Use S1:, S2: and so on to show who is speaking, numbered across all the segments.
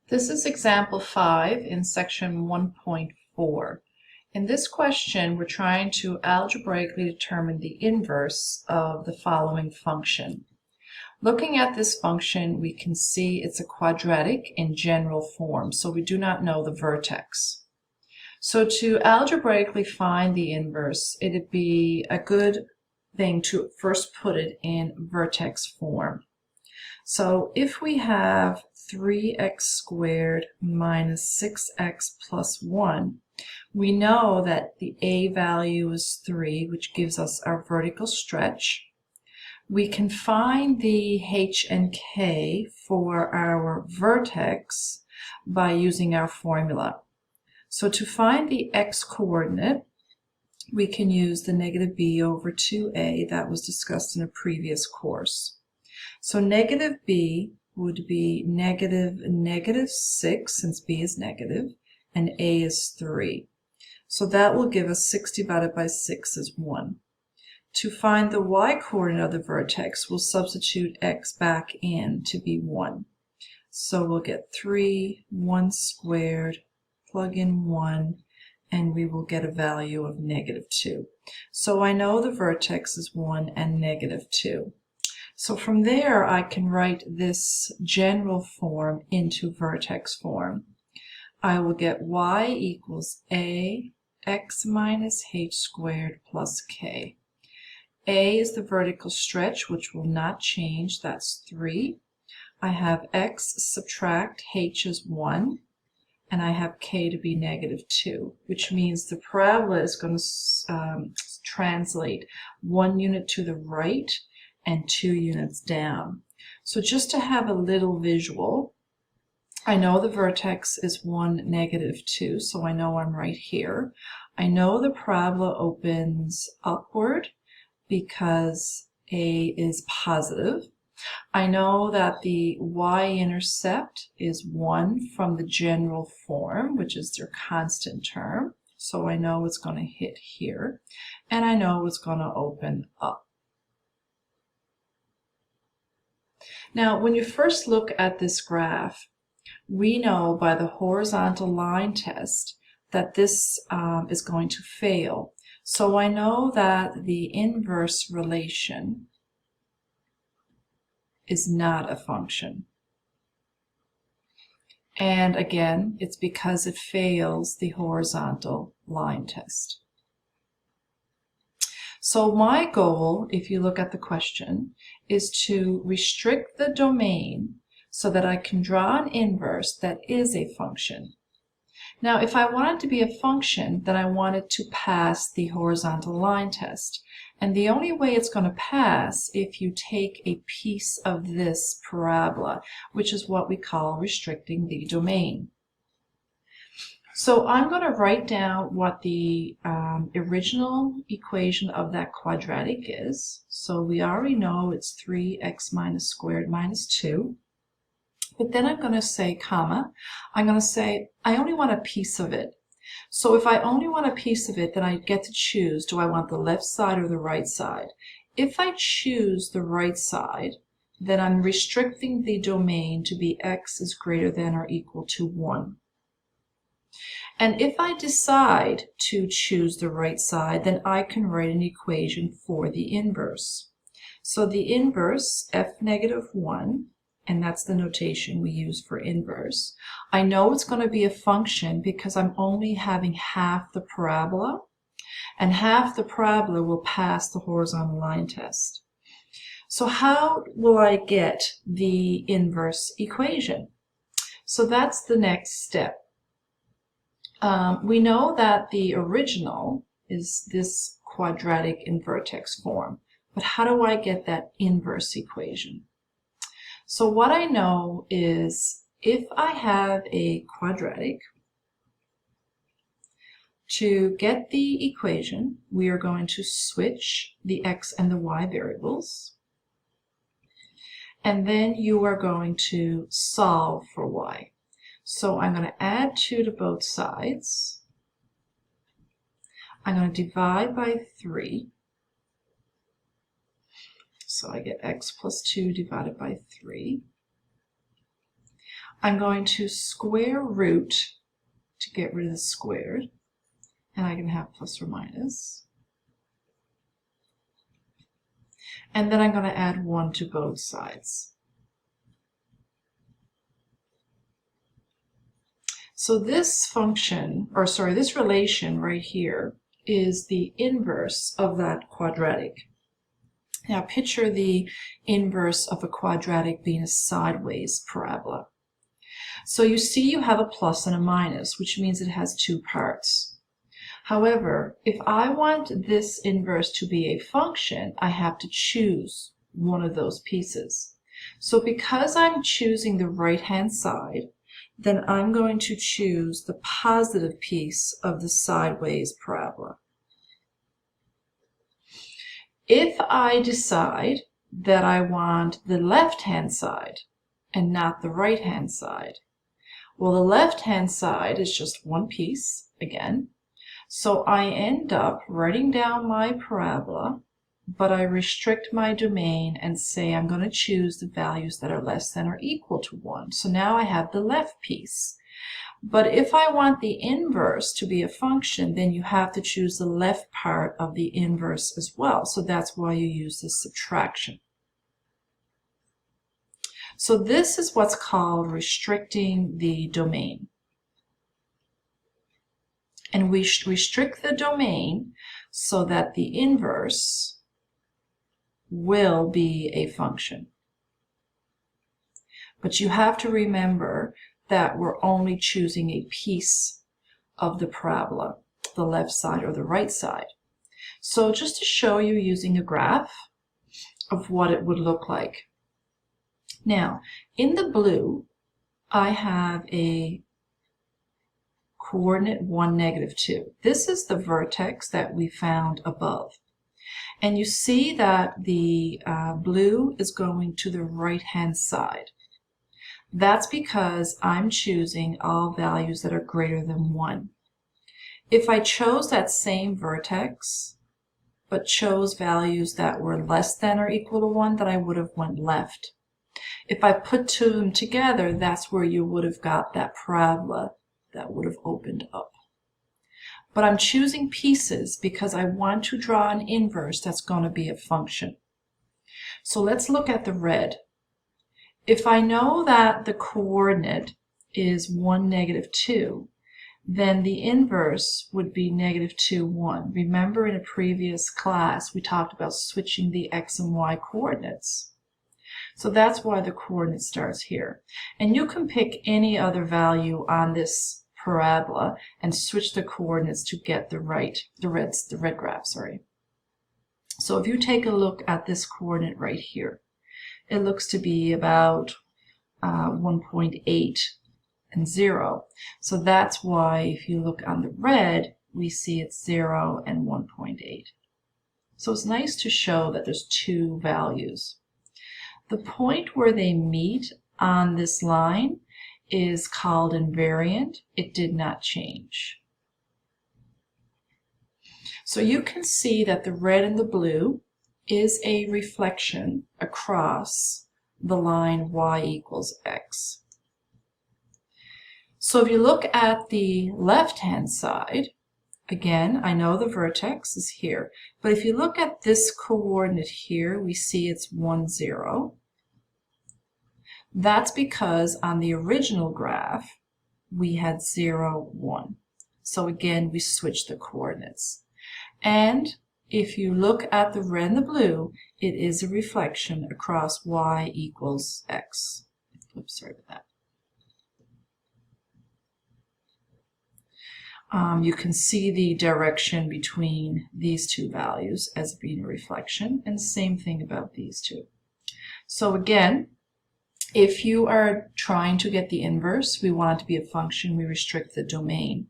S1: This is example 5 in section 1.4. In this question, we're trying to algebraically determine the inverse of the following function. Looking at this function, we can see it's a quadratic in general form, so we do not know the vertex. So to algebraically find the inverse, it'd be a good thing to first put it in vertex form. So if we have 3x squared minus 6x plus 1, we know that the a value is 3, which gives us our vertical stretch. We can find the h and k for our vertex by using our formula. So to find the x coordinate, we can use the negative b over 2a that was discussed in a previous course. So negative b would be negative 6, since b is negative, and a is 3. So that will give us 6 divided by 6 is 1. To find the y-coordinate of the vertex, we'll substitute x back in to be 1. So we'll get 3, 1 squared, plug in 1, and we will get a value of negative 2. So I know the vertex is 1 and negative 2. So from there, I can write this general form into vertex form. I will get y equals a x minus h squared plus k. A is the vertical stretch, which will not change. That's 3. I have x subtract h is 1, and I have k to be negative 2, which means the parabola is going to translate 1 unit to the right and 2 units down. So just to have a little visual, I know the vertex is 1, negative 2, so I know I'm right here. I know the parabola opens upward because a is positive. I know that the y-intercept is 1 from the general form, which is their constant term. So I know it's going to hit here, and I know it's going to open up. Now, when you first look at this graph, we know by the horizontal line test that this is going to fail. So I know that the inverse relation is not a function. And again, it's because it fails the horizontal line test. So my goal, if you look at the question, is to restrict the domain so that I can draw an inverse that is a function. Now, if I want it to be a function, then I want it to pass the horizontal line test. And the only way it's going to pass if you take a piece of this parabola, which is what we call restricting the domain. So I'm going to write down what the original equation of that quadratic is. So we already know it's 3x minus squared minus 2. But then I'm going to say, comma, I'm going to say, I only want a piece of it. So if I only want a piece of it, then I get to choose, do I want the left side or the right side? If I choose the right side, then I'm restricting the domain to be x is greater than or equal to 1. And if I decide to choose the right side, then I can write an equation for the inverse. So the inverse, f negative 1, and that's the notation we use for inverse. I know it's going to be a function because I'm only having half the parabola, and half the parabola will pass the horizontal line test. So how will I get the inverse equation? So that's the next step. We know that the original is this quadratic in vertex form, but how do I get that inverse equation? So what I know is if I have a quadratic, to get the equation, we are going to switch the x and the y variables, and then you are going to solve for y. So I'm going to add 2 to both sides. I'm going to divide by 3. So I get x plus 2 divided by 3. I'm going to square root to get rid of the squared, and I can have plus or minus. And then I'm going to add 1 to both sides. So this function, or sorry, this relation right here is the inverse of that quadratic. Now picture the inverse of a quadratic being a sideways parabola. So you see you have a plus and a minus, which means it has two parts. However, if I want this inverse to be a function, I have to choose one of those pieces. So because I'm choosing the right-hand side, then I'm going to choose the positive piece of the sideways parabola. If I decide that I want the left-hand side and not the right-hand side, well, the left-hand side is just one piece, again. So I end up writing down my parabola, but I restrict my domain and say I'm going to choose the values that are less than or equal to 1. So now I have the left piece. But if I want the inverse to be a function, then you have to choose the left part of the inverse as well. So that's why you use this subtraction. So this is what's called restricting the domain. And we restrict the domain so that the inverse will be a function. But you have to remember that we're only choosing a piece of the parabola, the left side or the right side. So just to show you using a graph of what it would look like. Now, in the blue, I have a coordinate 1, -2. This is the vertex that we found above. And you see that the blue is going to the right-hand side. That's because I'm choosing all values that are greater than 1. If I chose that same vertex, but chose values that were less than or equal to 1, then I would have went left. If I put two of them together, that's where you would have got that parabola that would have opened up. But I'm choosing pieces because I want to draw an inverse that's going to be a function. So let's look at the red. If I know that the coordinate is 1, -2, then the inverse would be -2, 1. Remember in a previous class we talked about switching the x and y coordinates. So that's why the coordinate starts here. And you can pick any other value on this parabola and switch the coordinates to get the red graph, sorry. So if you take a look at this coordinate right here, it looks to be about 1.8 and 0. So that's why if you look on the red, we see it's 0 and 1.8. So it's nice to show that there's two values. The point where they meet on this line is called invariant. It did not change. So you can see that the red and the blue is a reflection across the line y equals x. So if you look at the left-hand side, again, I know the vertex is here, but if you look at this coordinate here, we see it's 1, 0. That's because on the original graph, we had 0, 1. So again, we switched the coordinates. And if you look at the red and the blue, it is a reflection across y equals x. Oops, sorry about that. You can see the direction between these two values as being a reflection, and the same thing about these two. So again, if you are trying to get the inverse, we want it to be a function, we restrict the domain.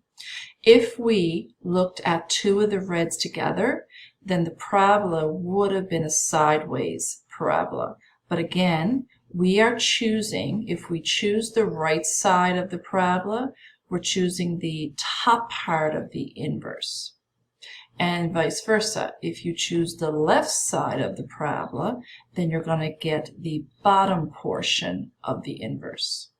S1: If we looked at two of the reds together, then the parabola would have been a sideways parabola. But again, we are choosing, if we choose the right side of the parabola, we're choosing the top part of the inverse. And vice versa. If you choose the left side of the parabola, then you're going to get the bottom portion of the inverse.